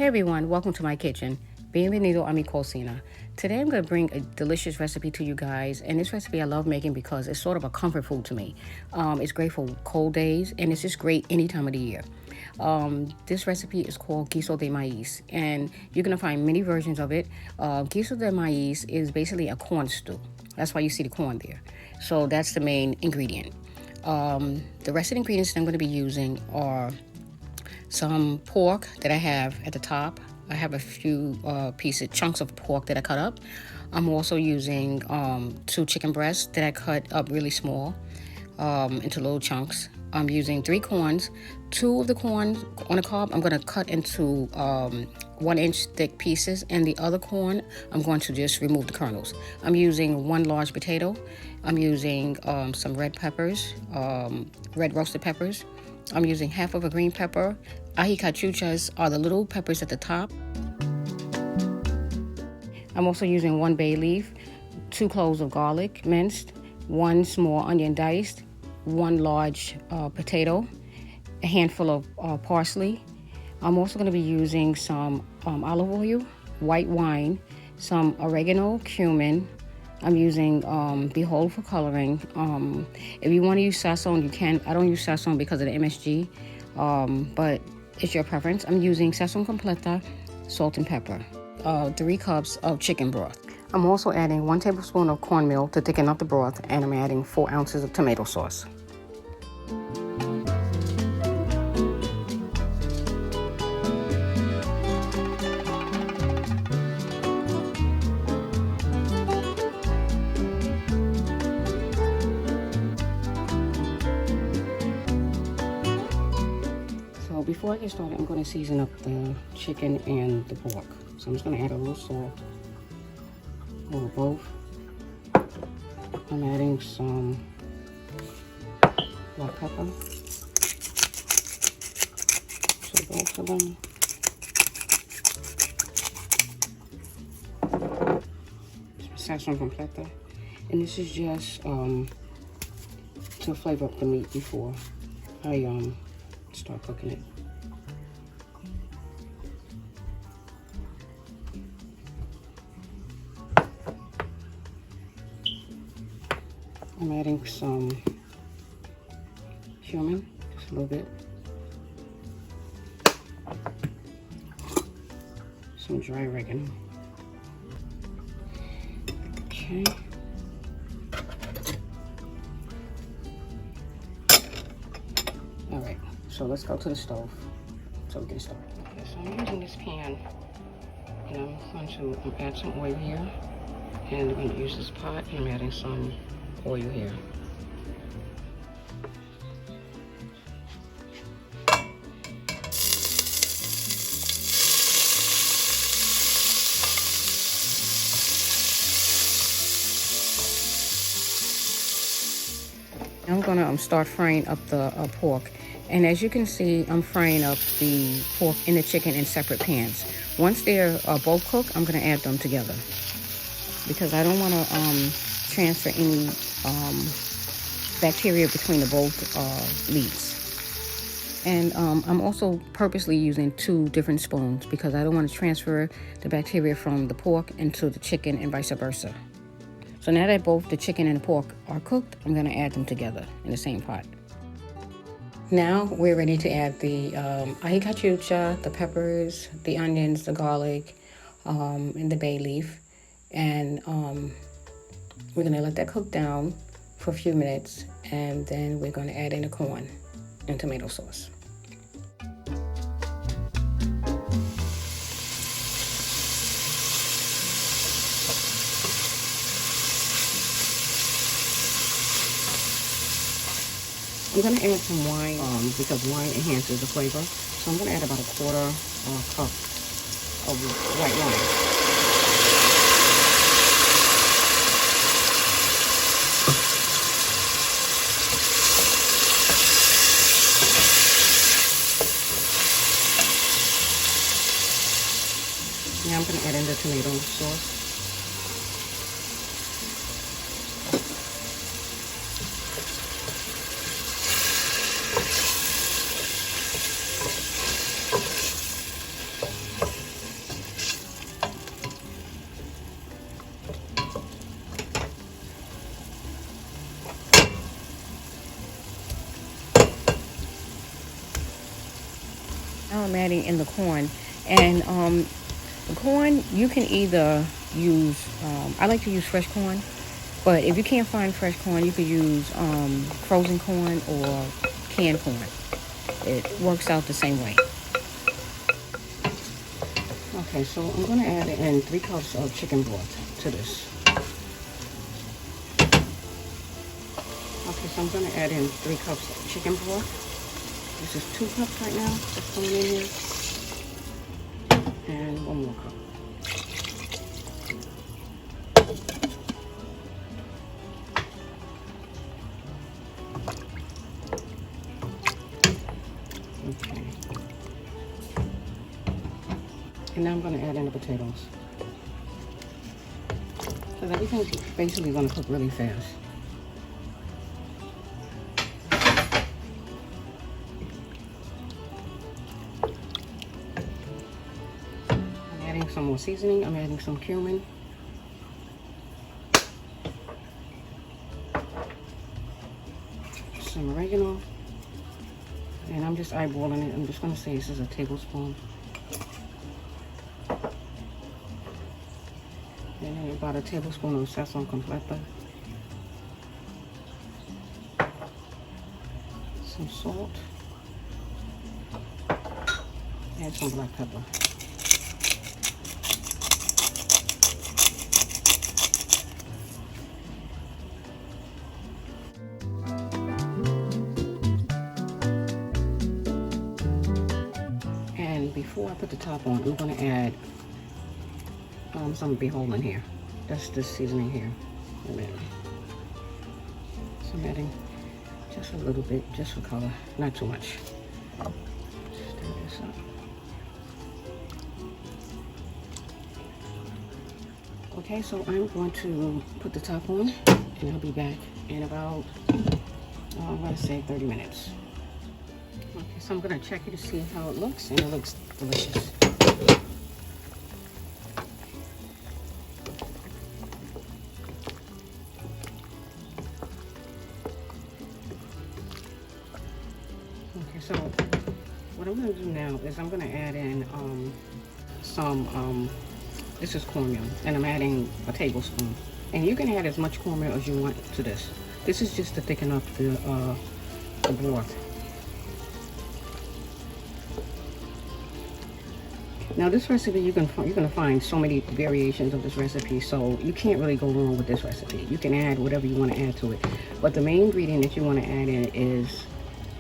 Hey everyone, welcome to my kitchen. Bienvenido a mi cocina. Today I'm going to bring a delicious recipe to you guys, and this recipe I love making because it's sort of a comfort food to me. It's great for cold days, and it's just great any time of the year. This recipe is called Guiso de maiz, and you're going to find many versions of it. Guiso de maiz is basically a corn stew. That's why you see the corn there. So that's the main ingredient. The rest of the ingredients that I'm going to be using are some pork that I have at the top. I have a few chunks of pork that I cut up. I'm also using 2 chicken breasts that I cut up really small into little chunks. I'm using 3 corns. 2 of the corn on the cob I'm going to cut into 1-inch thick pieces, and the other corn I'm going to just remove the kernels. I'm using 1 large potato. I'm using some red peppers, red roasted peppers. I'm using half of a green pepper. Ají cachuchas are the little peppers at the top. I'm also using 1 bay leaf, 2 cloves of garlic minced, 1 small onion diced, 1 large potato, a handful of parsley. I'm also going to be using some olive oil, white wine, some oregano, cumin. I'm using Behold for coloring. If you want to use sazon, you can. I don't use sazon because of the MSG, but it's your preference. I'm using sazon completa, salt and pepper, 3 cups of chicken broth. I'm also adding 1 tablespoon of cornmeal to thicken up the broth, and I'm adding 4 ounces of tomato sauce. Before I get started, I'm going to season up the chicken and the pork. So I'm just going to add a little salt over both. I'm adding some black pepper to both of them. Sazon completa. And this is just to flavor up the meat before I start cooking it. I'm adding some cumin, just a little bit. Some dry oregano. Okay. Alright, so let's go to the stove so we can start. Okay, so I'm using this pan, and I'm going to add some oil here. And I'm going to use this pot, and I'm adding some oil here. I'm going to start frying up the pork. And as you can see, I'm frying up the pork and the chicken in separate pans. Once they're both cooked, I'm going to add them together, because I don't want to transfer any bacteria between the both meats. And I'm also purposely using 2 different spoons because I don't want to transfer the bacteria from the pork into the chicken and vice versa. So now that both the chicken and the pork are cooked, I'm going to add them together in the same pot. Now we're ready to add the ají cachucha, the peppers, the onions, the garlic, and the bay leaf. And we're going to let that cook down for a few minutes, and then we're going to add in the corn and tomato sauce. I'm going to add some wine because wine enhances the flavor. So I'm going to add about a 1/4 cup of white wine. Now I'm going to add in the tomato sauce. Now I'm adding in the corn. And the corn, you can either use, I like to use fresh corn. But if you can't find fresh corn, you could use frozen corn or canned corn. It works out the same way. Okay, so I'm going to add in 3 cups of chicken broth to this. Okay, so I'm going to add in 3 cups of chicken broth. This is 2 cups right now, just going in here. And 1 more cup. Okay. And now I'm going to add in the potatoes. Because everything's basically going to cook really fast. I'm adding some more seasoning. I'm adding some cumin. Some oregano. And I'm just eyeballing it. I'm just going to say this is a tablespoon. And then about a tablespoon of sazon completo. Some salt. And some black pepper. And before I put the top on, I'm going to add some behold in here. That's the seasoning here. So I'm adding just a little bit, just for color, not too much. Stir this up. Okay, so I'm going to put the top on, and I'll be back in about, I'm going to say 30 minutes. Okay, so I'm going to check it to see how it looks, and it looks delicious. Okay, so what I'm going to do now is I'm going to add in this is cornmeal, and I'm adding a tablespoon. And you can add as much cornmeal as you want to this. This is just to thicken up the broth. Now this recipe, you're gonna find so many variations of this recipe, so you can't really go wrong with this recipe. You can add whatever you want to add to it, but the main ingredient that you want to add in is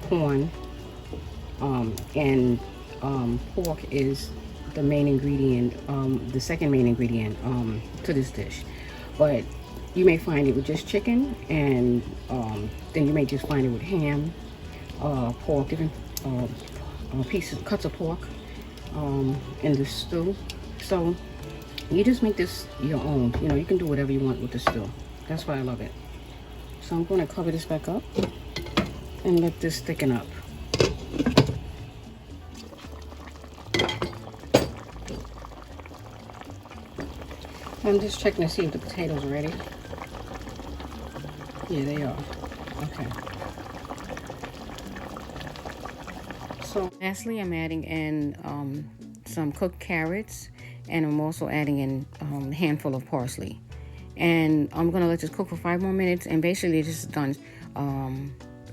corn, and pork is the main ingredient, the second main ingredient to this dish. But you may find it with just chicken, and then you may just find it with ham, pork, different pieces, cuts of pork in the stew. So you just make this your own. You know, you can do whatever you want with the stew. That's why I love it. So I'm going to cover this back up and let this thicken up. I'm just checking to see if the potatoes are ready. Yeah, they are. Okay. So lastly, I'm adding in some cooked carrots, and I'm also adding in a handful of parsley. And I'm gonna let this cook for 5 more minutes, and basically this is done.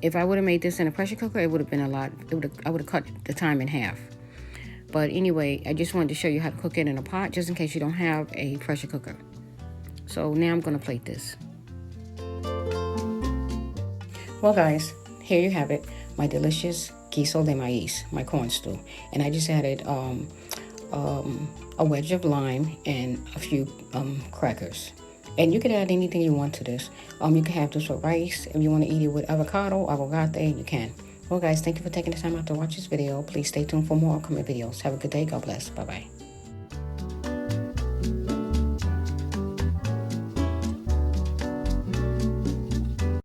If I would have made this in a pressure cooker, it would have been a lot. I would have cut the time in half. But anyway, I just wanted to show you how to cook it in a pot, just in case you don't have a pressure cooker. So now I'm gonna plate this. Well guys, here you have it, my delicious guiso de maiz, my corn stew. And I just added a wedge of lime and a few crackers. And you can add anything you want to this. You can have this with rice. If you want to eat it with avocado, avocate, you can. Well guys, thank you for taking the time out to watch this video. Please stay tuned for more upcoming videos. Have a good day. God bless. Bye-bye.